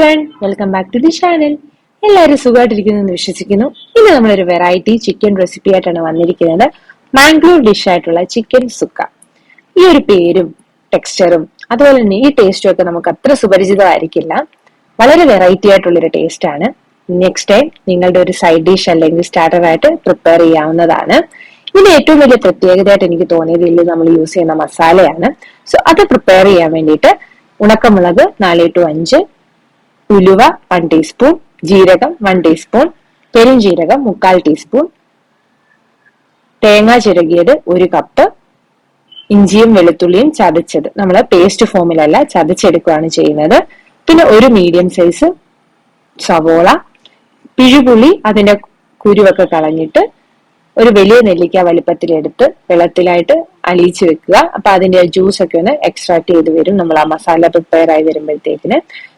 Everyone, welcome back to the channel. എല്ലാവരും സുഖമായിട്ടിരിക്കുന്നു എന്ന് വിശ്വസിക്കുന്നു. ഇന്ന് നമ്മളൊരു വെറൈറ്റി ചിക്കൻ റെസിപ്പി ആയിട്ടാണ് വന്നിരിക്കുന്നത്. മാംഗ്ലൂർ ഡിഷ് ആയിട്ടുള്ള ചിക്കൻ സുക്ക. ഈ ഒരു പേരും ടെക്സ്ചറും അതുപോലെ തന്നെ ഈ ടേസ്റ്റും ഒക്കെ നമുക്ക് അത്ര സുപരിചിതമായിരിക്കില്ല. വളരെ വെറൈറ്റി ആയിട്ടുള്ളൊരു ടേസ്റ്റ് ആണ്. നെക്സ്റ്റ് ടൈം നിങ്ങളുടെ ഒരു സൈഡ് ഡിഷ് അല്ലെങ്കിൽ സ്റ്റാർട്ടർ ആയിട്ട് പ്രിപ്പയർ ചെയ്യാവുന്നതാണ്. ഇതിന് ഏറ്റവും വലിയ പ്രത്യേകതയായിട്ട് എനിക്ക് തോന്നിയത് ഇതിൽ നമ്മൾ യൂസ് ചെയ്യുന്ന മസാലയാണ്. സോ അത് പ്രിപ്പയർ ചെയ്യാൻ വേണ്ടിയിട്ട് ഉണക്കമുളക് 4 to 5, ഉലുവ 1 ടീസ്പൂൺ, ജീരകം 1 ടീസ്പൂൺ, പെരുംജീരകം 3/4 ടീസ്പൂൺ, തേങ്ങ ചിരകിയത് 1 കപ്പ്, ഇഞ്ചിയും വെളുത്തുള്ളിയും ചതച്ചത്, നമ്മൾ പേസ്റ്റ് ഫോമിലല്ല ചതച്ചെടുക്കുകയാണ് ചെയ്യുന്നത്. പിന്നെ ഒരു മീഡിയം സൈസ് സവോള, പിഴുപുളി അതിന്റെ കുരുവൊക്കെ കളഞ്ഞിട്ട് ഒരു വലിയ നെല്ലിക്ക വലിപ്പത്തിലെടുത്ത് വെള്ളത്തിലായിട്ട് അലിയിച്ച് വെക്കുക. അപ്പൊ അതിന്റെ ജ്യൂസ് ഒക്കെ ഒന്ന് എക്സ്ട്രാക്ട് ചെയ്ത് വരും നമ്മൾ ആ മസാല പ്രിപ്പയർ ആയി വരുമ്പോഴത്തേക്കിന്.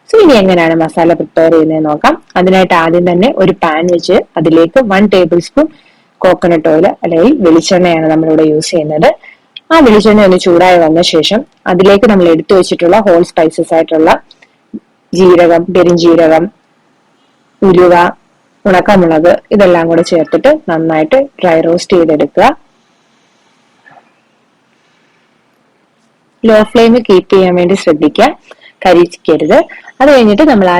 സോ ഇനി എങ്ങനെയാണ് മസാല പ്രിപ്പയർ ചെയ്യുന്നത് നോക്കാം. അതിനായിട്ട് ആദ്യം തന്നെ ഒരു പാൻ വെച്ച് അതിലേക്ക് 1 ടേബിൾ സ്പൂൺ കോക്കനട്ട് ഓയിൽ അല്ലെങ്കിൽ വെളിച്ചെണ്ണയാണ് നമ്മളിവിടെ യൂസ് ചെയ്യുന്നത്. ആ വെളിച്ചെണ്ണ ഒന്ന് ചൂടായി വന്ന ശേഷം അതിലേക്ക് നമ്മൾ എടുത്തു വെച്ചിട്ടുള്ള ഹോൾ സ്പൈസസ് ആയിട്ടുള്ള ജീരകം, പെരുംജീരകം, ഉലുവ, ഉണക്കമുളക് ഇതെല്ലാം കൂടെ ചേർത്തിട്ട് നന്നായിട്ട് ഡ്രൈ റോസ്റ്റ് ചെയ്തെടുക്കുക. ലോ ഫ്ലെയിമിൽ കീപ്പ് ചെയ്യാൻ വേണ്ടി ശ്രദ്ധിക്കുക, കരിക്കരുത്. അത് കഴിഞ്ഞിട്ട് നമ്മൾ ആ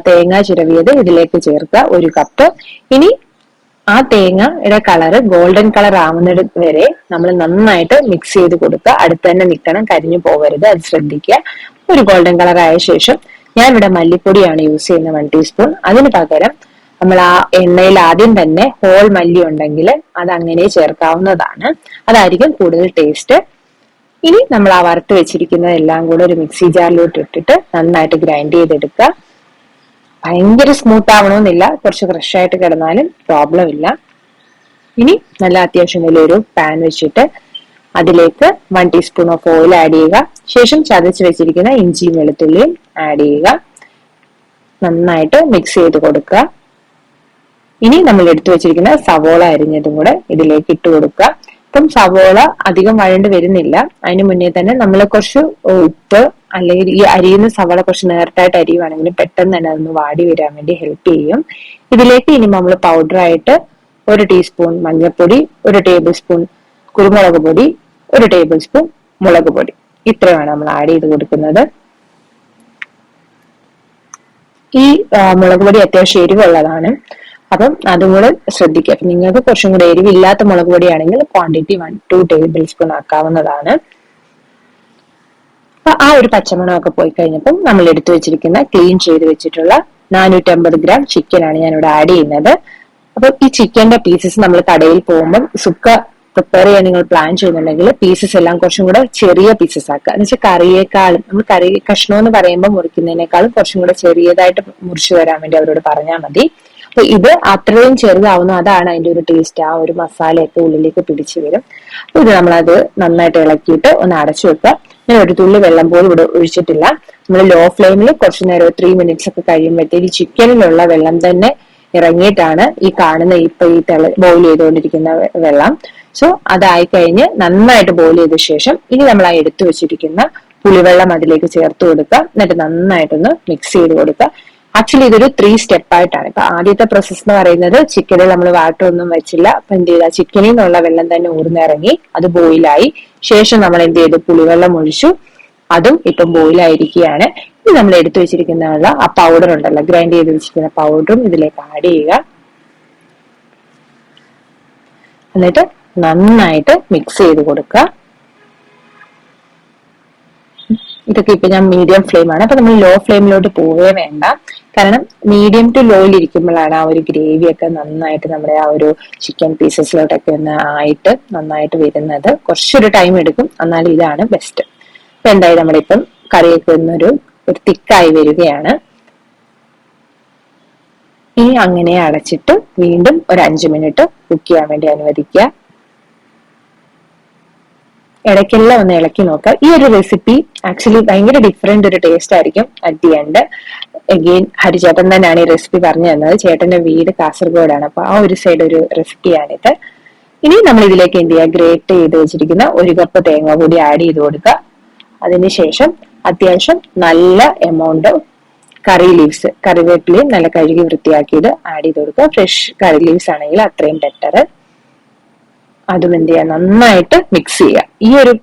തേങ്ങ ചിരവിയത് ഇതിലേക്ക് ചേർക്കുക, 1 കപ്പ്. ഇനി ആ തേങ്ങയുടെ കളറ് ഗോൾഡൻ കളർ ആവുന്നത് വരെ നമ്മൾ നന്നായിട്ട് മിക്സ് ചെയ്ത് കൊടുക്കുക. അടുത്ത് തന്നെ നിൽക്കണം, കരിഞ്ഞു പോകരുത്, അത് ശ്രദ്ധിക്കുക. ഒരു ഗോൾഡൻ കളർ ആയ ശേഷം ഞാൻ ഇവിടെ മല്ലിപ്പൊടിയാണ് യൂസ് ചെയ്യുന്നത് 1 ടീസ്പൂൺ. അതിന് പകരം നമ്മൾ ആ എണ്ണയിൽ ആദ്യം തന്നെ ഹോൾ മല്ലി ഉണ്ടെങ്കിൽ അത് അങ്ങനെ ചേർക്കാവുന്നതാണ്, അതായിരിക്കും കൂടുതൽ ടേസ്റ്റ്. ഇനി നമ്മൾ ആ വറുത്ത് വെച്ചിരിക്കുന്നതെല്ലാം കൂടെ ഒരു മിക്സി ജാറിലോട്ട് ഇട്ടിട്ട് നന്നായിട്ട് ഗ്രൈൻഡ് ചെയ്തെടുക്കുക. ഭയങ്കര സ്മൂത്ത് ആവണമെന്നില്ല, കുറച്ച് ക്രഷ് ആയിട്ട് കിടന്നാലും പ്രോബ്ലം ഇല്ല. ഇനി നല്ല അത്യാവശ്യം വലിയൊരു പാൻ വെച്ചിട്ട് അതിലേക്ക് 1 ടീസ്പൂൺ ഓഫ് ഓയിൽ ആഡ് ചെയ്യുക. ശേഷം ചതച്ച് വെച്ചിരിക്കുന്ന ഇഞ്ചിയും വെളുത്തുള്ളിയും ആഡ് ചെയ്യുക. നന്നായിട്ട് മിക്സ് ചെയ്ത് കൊടുക്കുക. ഇനി നമ്മൾ എടുത്തു വെച്ചിരിക്കുന്ന സവോള അരിഞ്ഞതും കൂടെ ഇതിലേക്ക് ഇട്ട് കൊടുക്കുക. ഇപ്പം സവോള അധികം വഴണ്ട് വരുന്നില്ല, അതിന് മുന്നേ തന്നെ നമ്മൾ കുറച്ച് ഉപ്പ് അല്ലെങ്കിൽ ഈ അരിയുന്ന സവോള കുറച്ച് നേരത്തായിട്ട് അരിയുവാണെങ്കിൽ പെട്ടെന്ന് തന്നെ അതൊന്ന് വാടി വരാൻ വേണ്ടി ഹെൽപ്പ് ചെയ്യും. ഇതിലേക്ക് ഇനി നമ്മൾ പൗഡറായിട്ട് 1 ടീസ്പൂൺ മഞ്ഞൾപ്പൊടി, 1 ടേബിൾ സ്പൂൺ കുരുമുളക് പൊടി, 1 ടേബിൾ സ്പൂൺ മുളക് പൊടി, ഇത്രയാണ് നമ്മൾ ആഡ് ചെയ്ത് കൊടുക്കുന്നത്. ഈ മുളക് പൊടി അത്യാവശ്യം എരിവുള്ളതാണ്, അപ്പം അതും കൂടെ ശ്രദ്ധിക്കുക. നിങ്ങൾക്ക് കുറച്ചും കൂടെ എരിവില്ലാത്ത മുളക് പൊടിയാണെങ്കിൽ ക്വാണ്ടിറ്റി 1-2 ടേബിൾ സ്പൂൺ ആക്കാവുന്നതാണ്. അപ്പൊ ആ ഒരു പച്ചമണമൊക്കെ പോയി കഴിഞ്ഞപ്പം നമ്മൾ എടുത്തു വെച്ചിരിക്കുന്ന ക്ലീൻ ചെയ്ത് വെച്ചിട്ടുള്ള 450 ഗ്രാം ചിക്കനാണ് ഞാനിവിടെ ആഡ് ചെയ്യുന്നത്. അപ്പൊ ഈ ചിക്കന്റെ പീസസ് നമ്മൾ കടയിൽ പോകുമ്പോൾ സുക്ക പ്രിപ്പയർ ചെയ്യാൻ നിങ്ങൾ പ്ലാൻ ചെയ്യുന്നുണ്ടെങ്കിൽ പീസസ് എല്ലാം കുറച്ചും കൂടെ ചെറിയ പീസസ് ആക്കുക. എന്ന് വെച്ചാൽ കറിയേക്കാളും, നമ്മൾ കറി കഷ്ണം എന്ന് പറയുമ്പോൾ മുറിക്കുന്നതിനേക്കാളും കുറച്ചും കൂടെ ചെറിയതായിട്ട് മുറിച്ചു വരാൻ വേണ്ടി അവരോട് പറഞ്ഞാൽ മതി. അപ്പൊ ഇത് അത്രയും ചെറുതാവുന്നു, അതാണ് അതിന്റെ ഒരു ടേസ്റ്റ്. ആ ഒരു മസാലയൊക്കെ ഉള്ളിലേക്ക് പിടിച്ചു വരും. അപ്പൊ ഇത് നമ്മളത് നന്നായിട്ട് ഇളക്കിയിട്ട് ഒന്ന് അടച്ചു വെക്കുക. ഞാൻ ഒരു തുള്ളി വെള്ളം പോലും ഇവിടെ ഒഴിച്ചിട്ടില്ല. നമ്മൾ ലോ ഫ്ലെയിമിൽ കുറച്ചു നേരം 3 മിനിറ്റ്സ് ഒക്കെ കഴിയുമ്പോഴത്തേക്ക് ചിക്കനിലുള്ള വെള്ളം തന്നെ ഇറങ്ങിയിട്ടാണ് ഈ കാണുന്ന ഇപ്പൊ ഈ ബോയിൽ ചെയ്തുകൊണ്ടിരിക്കുന്ന വെള്ളം. സോ അതായി കഴിഞ്ഞ് നന്നായിട്ട് ബോയിൽ ചെയ്ത ശേഷം ഇനി നമ്മൾ ആ എടുത്തു വെച്ചിരിക്കുന്ന പുളിവെള്ളം അതിലേക്ക് ചേർത്ത് കൊടുക്കുക. എന്നിട്ട് നന്നായിട്ടൊന്ന് മിക്സ് ചെയ്ത് കൊടുക്കുക. ആക്ച്വലി ഇതൊരു 3 സ്റ്റെപ്പ് ആയിട്ടാണ്. ഇപ്പൊ ആദ്യത്തെ പ്രോസസ് എന്ന് പറയുന്നത് ചിക്കനിൽ നമ്മൾ വാട്ടർ ഒന്നും വെച്ചില്ല. അപ്പൊ എന്ത് ചെയ്താൽ ചിക്കനിൽ നിന്നുള്ള വെള്ളം തന്നെ ഊർന്നിറങ്ങി അത് ബോയിലായി. ശേഷം നമ്മൾ എന്ത് ചെയ്തു, പുളിവെള്ളം ഒഴിച്ചു, അതും ഇപ്പം ബോയിലായിരിക്കുകയാണ്. ഇനി നമ്മൾ എടുത്തു വെച്ചിരിക്കുന്ന ആ പൗഡർ ഉണ്ടല്ലോ, ഗ്രൈൻഡ് ചെയ്ത് വെച്ചിരിക്കുന്ന പൗഡറും ഇതിലേക്ക് ആഡ് ചെയ്യുക. എന്നിട്ട് നന്നായിട്ട് മിക്സ് ചെയ്ത് കൊടുക്കുക. ഇതൊക്കെ ഇപ്പൊ ഞാൻ മീഡിയം ഫ്ലെയിമാണ്. അപ്പൊ നമ്മൾ ലോ ഫ്ലെയിമിലോട്ട് പോവേ വേണ്ട, കാരണം മീഡിയം ടു ലോയിൽ ഇരിക്കുമ്പോഴാണ് ആ ഒരു ഗ്രേവി ഒക്കെ നന്നായിട്ട് നമ്മുടെ ആ ഒരു ചിക്കൻ പീസസിലോട്ടൊക്കെ ഒന്ന് ആയിട്ട് നന്നായിട്ട് വരുന്നത്. കുറച്ചൊരു ടൈം എടുക്കും, എന്നാലും ഇതാണ് ബെസ്റ്റ്. ഇപ്പൊ എന്തായാലും നമ്മുടെ ഇപ്പം കറിയൊക്കെ ഒന്നൊരു തിക്കായി വരികയാണ്. ഇനി അങ്ങനെ അടച്ചിട്ട് വീണ്ടും ഒരു 5 മിനിറ്റ് കുക്ക് ചെയ്യാൻ വേണ്ടി അനുവദിക്കുക. ഇടയ്ക്കെല്ലാം ഒന്ന് ഇളക്കി നോക്കുക. ഈ ഒരു റെസിപ്പി ആക്ച്വലി ഭയങ്കര ഡിഫറെന്റ് ഒരു ടേസ്റ്റ് ആയിരിക്കും അറ്റ് ദി എൻഡ്. അഗെയിൻ ഹരിചേട്ടൻ തന്നെയാണ് ഈ റെസിപ്പി പറഞ്ഞു തന്നത്. ചേട്ടന്റെ വീട് കാസർഗോഡാണ്, അപ്പൊ ആ ഒരു സൈഡ് ഒരു റെസിപ്പിയാണിത്. ഇനി നമ്മൾ ഇതിലേക്ക് എന്ത് ചെയ്യുക, ഗ്രേറ്റ് ചെയ്ത് വെച്ചിരിക്കുന്ന 1 കപ്പ് തേങ്ങ കൂടി ആഡ് ചെയ്ത് കൊടുക്കുക. അതിനുശേഷം അത്യാവശ്യം നല്ല എമൗണ്ട് കറി ലീവ്സ്, കറിവേപ്പിലയും നല്ല കഴുകി വൃത്തിയാക്കിയത് ആഡ് ചെയ്ത് കൊടുക്കുക. ഫ്രഷ് കറി ലീവ്സ് ആണെങ്കിൽ അത്രയും ബെറ്റർ. അതും എന്ത് ചെയ്യുക, നന്നായിട്ട് മിക്സ് ചെയ്യുക. ഈ ഒരു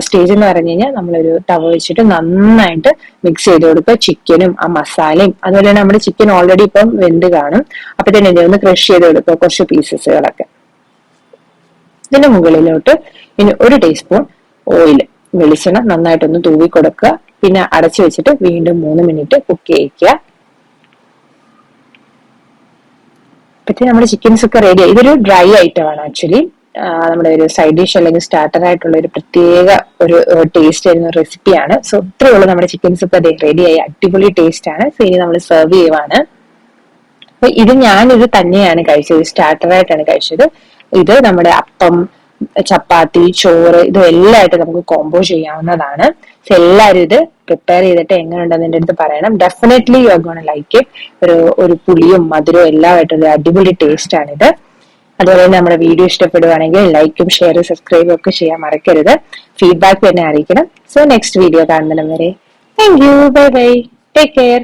സ്റ്റേജ് എന്ന് പറഞ്ഞു കഴിഞ്ഞാൽ നമ്മളൊരു തവ വെച്ചിട്ട് നന്നായിട്ട് മിക്സ് ചെയ്ത് കൊടുക്കുക. ചിക്കനും ആ മസാലയും അതുപോലെ തന്നെ നമ്മുടെ ചിക്കൻ ഓൾറെഡി ഇപ്പം വെന്ത് കാണും. അപ്പൊ തന്നെ ഒന്ന് ക്രഷ് ചെയ്ത് കൊടുക്കുക കുറച്ച് പീസസുകളൊക്കെ. ഇതിന്റെ മുകളിലോട്ട് ഇനി 1 ടീസ്പൂൺ ഓയിൽ, വെളിച്ചെണ്ണ നന്നായിട്ടൊന്ന് തൂവി കൊടുക്കുക. പിന്നെ അടച്ചു വെച്ചിട്ട് വീണ്ടും 3 മിനിറ്റ് കുക്ക് ചെയ്യിക്കുക. പറ്റി നമ്മുടെ ചിക്കൻസ് ഒക്കെ റെഡി ആയി. ഇതൊരു ഡ്രൈ ഐറ്റം ആണ് ആക്ച്വലി. നമ്മുടെ ഒരു സൈഡ് ഡിഷ് അല്ലെങ്കിൽ സ്റ്റാർട്ടർ ആയിട്ടുള്ള ഒരു പ്രത്യേക ഒരു ടേസ്റ്റ് വരുന്ന റെസിപ്പിയാണ്. സോ ഇത്രയേ ഉള്ളൂ, നമ്മുടെ ചിക്കൻസ് ഒക്കെ റെഡി ആയി. അടിപൊളി ടേസ്റ്റ് ആണ്. സോ ഇനി നമ്മൾ സെർവ് ചെയ്യുവാണ്. അപ്പൊ ഞാനിത് തന്നെയാണ് കഴിച്ചത്, സ്റ്റാർട്ടർ ആയിട്ടാണ് കഴിച്ചത്. ഇത് നമ്മുടെ അപ്പം, ചപ്പാത്തി, ചോറ് ഇതും എല്ലാമായിട്ട് നമുക്ക് കോംബോ ചെയ്യാവുന്നതാണ്. സോ എല്ലാവരും ഇത് പ്രിപ്പയർ ചെയ്തിട്ട് എങ്ങനെയുണ്ടെന്ന് എന്റെ അടുത്ത് പറയണം. Definitely you are gonna like it. ഒരു പുളിയും മധുരവും എല്ലാമായിട്ടൊരു അടിപൊളി ടേസ്റ്റ് ആണിത്. അതുപോലെ തന്നെ നമ്മുടെ വീഡിയോ ഇഷ്ടപ്പെടുവാണെങ്കിൽ ലൈക്കും ഷെയറും സബ്സ്ക്രൈബും ഒക്കെ ചെയ്യാൻ മറക്കരുത്. ഫീഡ്ബാക്ക് തന്നെ അറിയിക്കണം. സോ നെക്സ്റ്റ് വീഡിയോ കാണുന്നതിന് വരെ thank you, bye bye, take care.